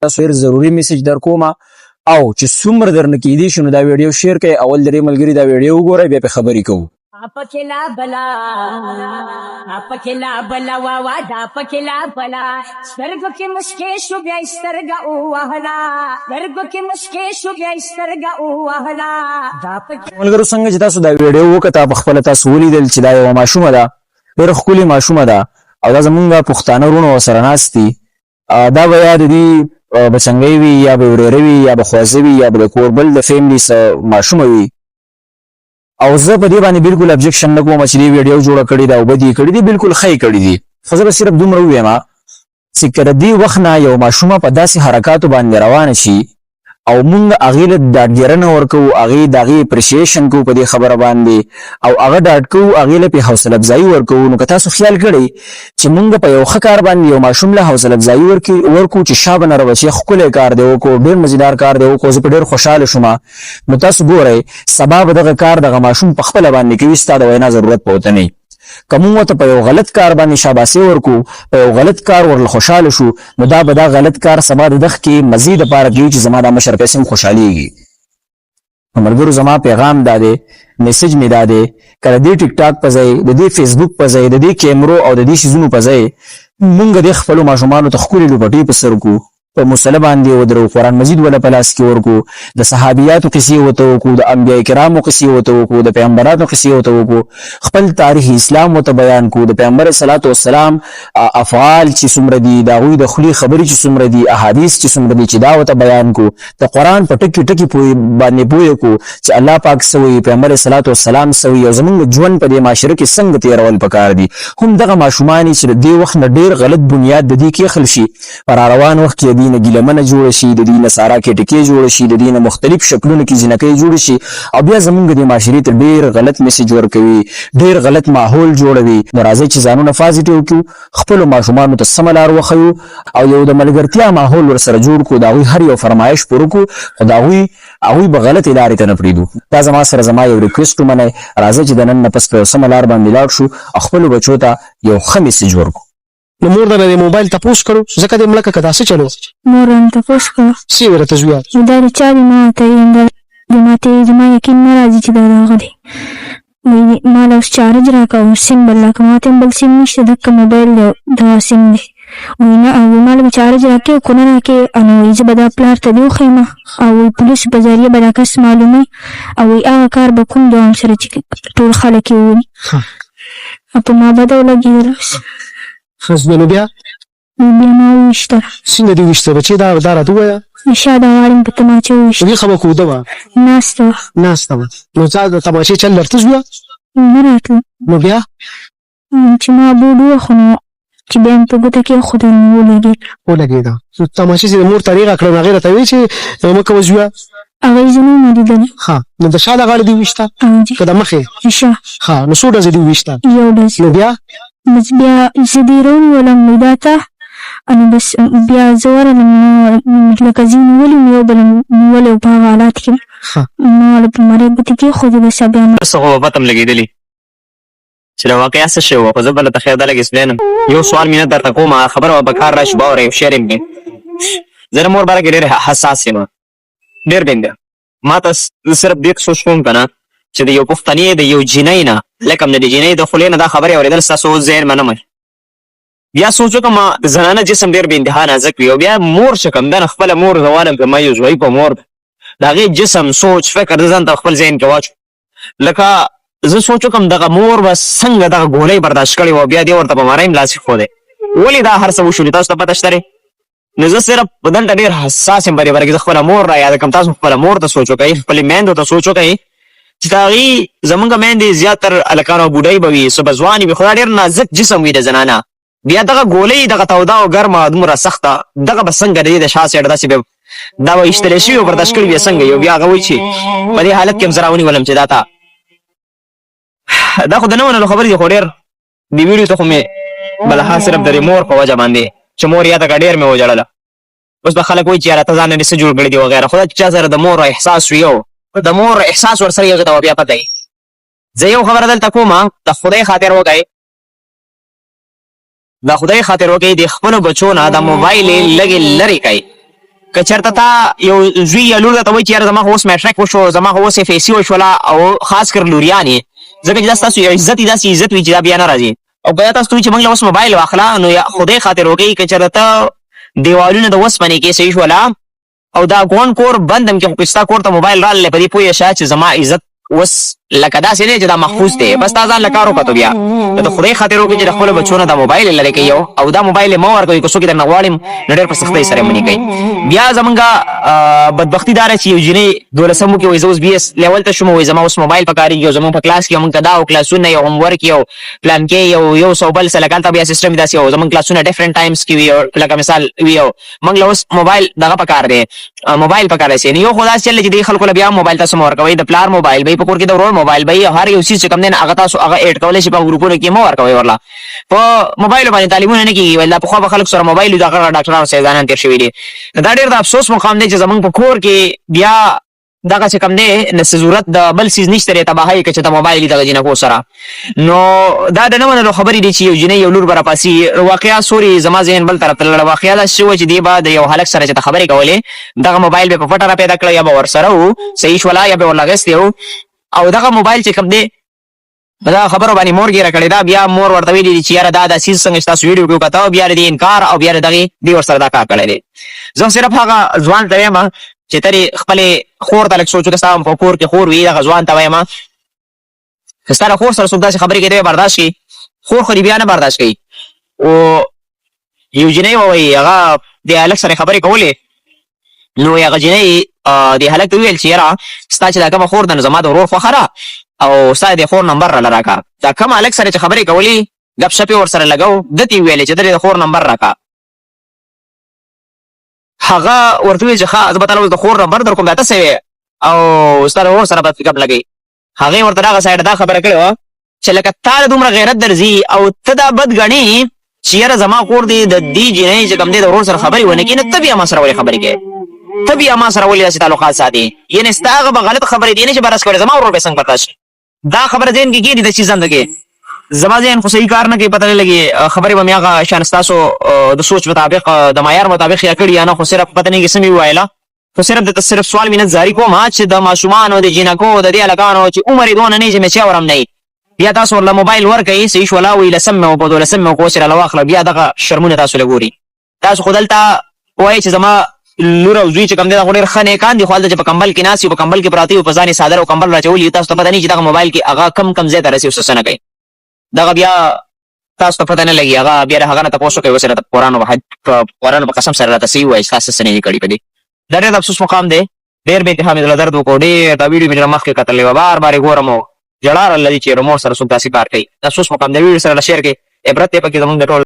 تاسو ډېر ضروري میسج در کومه او چې څومره درنه کیدی شي نو دا ویډیو شیر کړئ اول درې ملګري دا ویډیو وګورئ بیا پې خبرې کوو پکلا بلا واوا دا پکلا بلا سترګو کې مسکې شو بیا سترګه ووهلا سترګو کې مسکې شو بیا سترګه ووهلا دا ملګرو څنګه چې تاسو دا ویډیو وکړه په خپله تاسو ولیدل چې دا یوه ماشومه ده ډېره ښکلې ماشومه ده او دا زمونږ پښتانه وروڼه ورسره ناست دي دا به یا د دې بچنګۍ وي یا به ورېره وي یا به خوازه وي یا به د کور بل د فیملي څه ماشومه وي او زه په دې باندې بالکل ابجکشن نه کوم چې دې ویډیو جوړه کړې ده او بدې یې کړي دي بالکل ښه یې کړي دي خو زه به صرف دومره ووایم چې که د دې وخت نه یو ماشومه په داسې حرکاتو باندې روانه شي او مونږ هغې له ډاډګیرنه ورکوو هغې د هغې اپریشیشن کوو په دې خبره باندې او هغه ډاډ کوو هغې له پې حوصله افزایي ورکوو نو که تاسو خیال کړئ چې مونږ په یو ښه کار باندې یو ماشوم له حوصله افزایي ورکوو چې شا به نه روه چې ښکلی کار دی وکړو ډېر مزیدار کار دی وکړو زه په ډېر خوشحاله شوم نو تاسو ګورئ سبا به دغه کار دغه ماشوم په خپله باندې کوي ستا د وینا ضرورت به ورته نه وي که مونږ ورته په یو غلط کار باندې شاباسي ورکو په یو غلط کار ورله خوشحاله شو نو دا به دا غلط کار سبا د دغ کې مزید دپاره کوي چې زما دا مشر پیسې هم خوشحالېږي نو ملګرو زما پیغام دا دی میسج مې دا دی که د دې ټیک ټاک په ځای د دې فیسبوک په ځای د دې کیمرو او د دې شیزونو په ځای مونږ د خپلو ماشومانو ته ښکلې لوپټۍ په سر کړو په مصله باندې ودرو قرآن مجید ولا په لاس کې ورکو د صحابیاتو قصې ورته وکړو د انبیاء کرامو قصې ورته وکړو د پیغمبرانو قصې ورته وکړو خپل تاریخ اسلام ورته بیان کړو د پیغمبر صلوات والسلام افعال چې څومره دي د هغوی د خولې خبرې چې څومره دي احادیث چې څومره دي چې دا ورته بیان کړو د قرآن په ټکي ټکي باندې پوه کړو چې الله پاک څه وایي پیغمبر صلوات والسلام څه وایي او زموږ ژوند په دې معاشره کې څنګه تېرول پکار دي هم دغه ماشومان چې د دې وخت نه ډېر غلط بنیاد د دې کېښل شي په راروان وخت کې دې نه ګیلمنه جوړه شي د دې نه سارا کټکې جوړه شي د دې نه مختلف شکلونو کې جنکۍ جوړه شي او بیا زمونږ دې معاشرې ته ډېر غلط میسج ورکوي ډېر غلط ماحول جوړوي نو راځئ چې ځانونه پازیټیو کړو خپلو ماشومانو ته سمه لار وښیو او یو د ملګرتیا ماحول ورسره جوړ کړو د هغوی هر یو فرمایش پوره کړو خو د هغوی به غلطې لارې ته نه پرېږدو دا زما سره زما یو ریکویسټ ومنئ راځئ چې د نن نه پس په یو سمه لار باندې لاړ شو او خپلو بچو ته یو ښه میسج ورکړو نو مور د موبایل تپوس کړو ځکه د ملکه که دا څه چلو مور هم تپوس کړو څه یې ورته زویه دا د چا دي ما ته زما یقین نه راځي چې دا د هغه دی ما له اوس چارج راکړه سیم بل راکړه ما ته هم بل سیم نشته دغه موبایل دغه سیم دی ما له به چارج راکړې خو نه راکړې نو زه به دا پلار ته دې وښیم او پولیسو په ذریعه به دا کس معلوموي او هغه کار به کوم دوام سره چې ټول خلک یې وویني په ما به ده ولګېدله ښه نو بیا بیا ما وویشته څنګه دې وویشته بچې دا راته ووایه شا دا غاړې په تماچه وویشته ویښه به کوده وه ناسته وه ناسته وه نو څا د تماشې چل درته زویه نه راتله نو بیا چې ما بوډ ووخو نو چې بیا مې په ګوته کېښوده نو ولګېده تماشې چې د مور طریقه کړه نو هغې راته ویې چې مه کوه زویه هغې زه نه ومه لیدلې ښه نو د شا د غاړې دې وویشته که د مخې شا ښه نو څو ډزې دې وویشته یو ډز نو بیا بس بیا زه دې راونیولم دا ته نو بس بیا زه ورغلم لکه ځینې نیولي مې یو بل نیولی په هغه حالات کې ما له په مرۍ ګوتې کېښودې بس بیا څه خو به پته م لګېدلي چې د واقعیا څه شی وه خو زه به درته خیر دا لږ اسپلینم یو سوال مې نه درته کوم خبره به په کار راشي به واورئ شیر یې کړئ زه د مور باره کې ډېر حساس یم ډېر بینده ما ته صرف دې سوچ کوم که نه چې د یو پښتنې د یو جینۍ نه لکه د جینۍ د خولې نه دا خبرې اورېدل ستاسو ذهن منمه بیا سوچ وکړم د زنانه جسم ډېر بې انتها نازک وي او بیا مور چې کوم ده نه خپله مور روانم که ما یو زوی په مور ده د هغې جسم سوچ فکر زه ځان ته خپل ذهن کې واچو لکه زه سوچ وکړم دغه مور به څنګه دغه ګولۍ برداشت کړې وه بیا دې ورته په مرۍ ملاسې ښودی ولې دا هر څه وشولې تاسو ته پته شته دی نو زه صرف په دلته ډېر حساس یم په دې باره کې زه خپله مور را یاده کړم تاسو خپله مور ته سوچ وکئ خپلې میندو ته سوچ وکئ چې د هغې زمونږ میندې زیاتر هلکان او بوډۍ به وي څه به ځوانې وي خو دا ډېر نازک جسم وي د زنانه بیا دغه ګولۍ دغه توده او ګرمه دومره سخته دغه به څنګه د دې د شا سایډ داسې به دا به ایستلی شوي او برداشت کړي بیا څنګه یو بیا هغه وایي چې په دې حالت کې هم زه راونیولم چې دا ته دا خو د نه منلو خبرې دي خو ډېر دې ویډیو ته خو مې بلها صرف د دې مور په وجه باندې چې مور یاده کړه ډېر مې وژړله اوس به خلک وایي چې یاره ته ځان نه څه جوړ کړي دي وغیره خو دا چې چا سره د مور احساس وي او د مور احساس ورسره یو ځای ته بیا پته وي زه یو خبره دلته کوم د خدای خاطر وکئ د خدای خاطر وکئ د خپلو بچو نه د موبایل یې لږې لرې کئ که چېرته تا یو زوی یا لور درته وایي چې یاره زما خو اوس میټریک وشو زما خو اوس اف ایس سی وشوله او خاص کر لوریانې ځکه چې دا ستاسو یو عزت وي داسې عزت وي چې دا بیا نه راځي او که دا تاسو وایي چې موږ له اوس موبایل واخله نو خدای خاطر وکړئ که چېرته ته دیوالونه د اوسپنې کې صحیح شوله او دا ګوند کور بند هم کې خو که ستا کور ته موبایل راغلی په دې پوهه شه چې زما عزت اوس لکه داسې دی چې دا محفوظ دی بس تا ځان له کار وکړو بیا د خدای خاطر وکړئ چې د خپلو بچو نه دا موبایل یې لرې کوي او دا موبایل یې مه ورکوئ که څوک یې درنه غواړي نو ډېر په سختۍ سره یې منې کوي بیا زمونږ بدبختي دا ده چې یو جینۍ 12 کې وایي زه اوس بي ایس لیول ته شوم وایي زما اوس موبایل پکارېږي او زمونږ په کلاس کې موږ ته دا او کلاسونه یو هومورک یو پلان کې یو څه بل څه لکه هلته بیا سیسټم داسې و زمونږ کلاسونه ډفرنټ ټایمز کې وي لکه مثال وي او موږ له اوس موبایل دغه پکار دی موبایل پکار دی نو یو خو داسې چل چې دې خلکو له بیا موبایل تاسو مه ورکوئ د پلار موبایل به یې په کور کې د ورور موبایل به یې هر یو څیز چې کوم دی نه هغه تاسو هغه ایډ کولی شي په ګروپونو کې مه ورکوئ ورله په موبایلو باندې تعلیمونه نه کېږي ویل دا پخوا به خلک سره موبایل د هغه ډاکټران سیدانان تېر شوي دي دا ډېر د افسوس مقام دی چې زمونږ په کور کې بیا دغه چې کوم دی نس ضرورت د بل څیز نشته دی تباهۍ که چې د موبایل دغه جینکو سره نو دا د نه منلو خبرې دي چې یو جینۍ یو لور به راپاسي واقعا سوري زما ذهن بل طرف ته لاړه واقعا داسې وه چې دې به د یو هلک سره چې ته خبرې کولې دغه موبایل به په پټه را پیدا کړی یا به ورسره و صحیح شوله یا به ورله اخیستی و او دغه موبایل چې کوم دی دا خبرو باندې مور ګیره کړې ده بیا مور ورته ویلي دي چې یاره دا څیز څنګه چې تاسو ویډیو کې وکته او بیا د انکار او بیا د دغې دې ورسره دا کار کړی دی زه صرف هغه ځوان ته وایم چې ترې خپلې خور ته لږ سوچ وکړه ستا په کور کې خور وي دغه ځوان ته وایم که ستا د خور سره څوک داسې خبرې کوي دی برداشت کړي خور خو دې بیا نه برداشت کوي او یو جینۍ ووایي هغه د هلک سره خبرې کولې نو هغه جینۍ دې هلک ته وویل چې یاره ستا چې دا کومه خور ده نو زما د ورور خوښه ده او ستا د خور نمبر راله راکړه دا کوم هلک سره چې خبرې کولې ګپ شپ یې ورسره لګو ده ته یې ویلې چې د خور نمبر راکړه هغه ورته وویل چې ښه زه به تاله اوس د خور نمبر در کوم دا ته څه وې او ستا د ورور سره به ګپ لګوي هغې ورته دغه سایډ دا خبره کړې وه چې لکه تا د دومره غیرت درځي او ته دا بد ګڼې چې یاره زما کور دی د دې جینۍ چې کوم دی د ورور سره خبرې ونه کړي نو ته بیا ما سره ولې خبرې کوې ته بیا ما سره ولې داسې تعلقات ساتې یعنې ستا هغه به غلط خبرې دي نه چې برعکس کړې زما ورور به څنګه برداشت شي دا خبره ذهن کې کېږي د چیزان دګې زما ذهن خو صحیح کار نه کوي پته نه لګي خبرې به مې هغه شان ستاسو د سوچ مطابق د معیار مطابق یا کړي یا نه خو صرف پته نه کېږي څه مې وویله خو صرف درته صرف سوال مې نه جاري کوم چې د ماشومانو د جینکو د دې هلکانو چې عمر یې دونه نه چې مې چا ورم نه وي بیا تاسو ورله موبایل ورکوئ صحیح شوله وایي 10 مې په 12 مې کو سره واخله بیا دغه شرمونه تاسو له ګوري تاسو خو دلته وایي چې زما لور او زوی چې کوم دی دا خو ډېر ښه نیکان دي خو هلته چې په کمبل کې ناست وي په کمبل کې پراته وي په ځان یې څادر او کمبل راچولي تاسو ته پته نه چې دغه موبایل کې هغه کم ځای ته رسي او څه نه کوي دغه بیا تاسو ته پته نه لګي هغه بیا د هغه نه تپوس وکړئ اوس یې راته قرآن په قسم سره راته صحیح ووایي تاسو څه نه دي کړي په دې دا ډېر د افسوس مقام دی ډېر بې انتها مې زړه درد وکړو ډېر دا ویډیو مې ډېره مخکې کتلې وه بار بار یې ګورم او ژړا راللي چې رمور سره څوک داسې کار کوي د افسوس مقام دی ویډیو سره شیر کړئ عبرت دی پکې زموږ د ټول